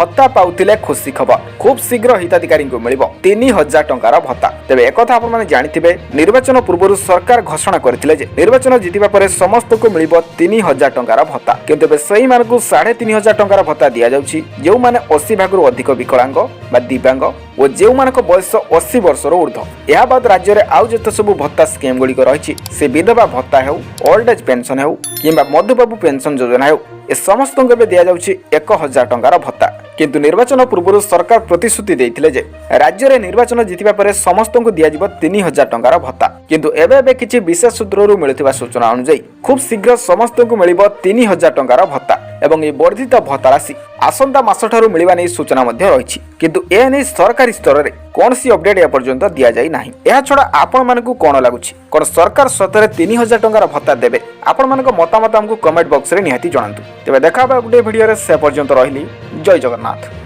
भत्ता पाउथिले खुशी खबर खूब शीघ्र हिताधिकारी को मिलिबो 3000 टंकार भत्ता। तेबे एक कथा आपण माने जानिथिबे निर्वाचन पूर्व सरकार घोषणा करथिले जे निर्वाचन जितिबा परे समस्त को मिलिबो 3000 टंकार भत्ता, किंतु बे सही मानकु 3500 टंकार भत्ता दिया जाउछि जेउ माने 80 भागरु अधिक विकलांग बा दिव्यांग और जेउ मानक बयस 80 वर्षर ऊर्ध्व। या बाद राज्य रे आउ जते सब भत्ता स्कीम गुडी को रहिछि से विधवा भत्ता हेउ, ओल्ड एज पेंशन हेउ किंबा मधुबाबू पेंशन योजना हेउ ए समस्त को दिया जाउछि 1000 टंकार भत्ता। किंतु निर्वाचन पूर्व सरकार प्रतिश्रुति देइथिले जे राज्य रे निर्वाचन जितिबा परे समस्त को दिया जिवो 3000 टंकार भत्ता, किंतु एबे किछि विशेष सूत्ररु मिलुथिबा सूचना अनुसार खूब शीघ्र समस्त को मिलिबो 3000 टंकार भत्ता एवं ए वर्धित भत्ता राशि आसंता मास ठारू मिलिबा नै सूचना मध्ये रहिछि। किंतु ए नै सरकारी स्तर रे कोनसी अपडेट या पर्यंत दिया जाई नाही। एहा छडा आपण मानकु कोन लागुछि, कोन सरकार सतरे 3000 टंकार भत्ता देबे? आपण मानक मतामत हमकु कमेंट बॉक्स रे निहाती जणांतु। तबे देखा बा गुडे वीडियो रे से पर्यंत रहिली। जय जगन्नाथ।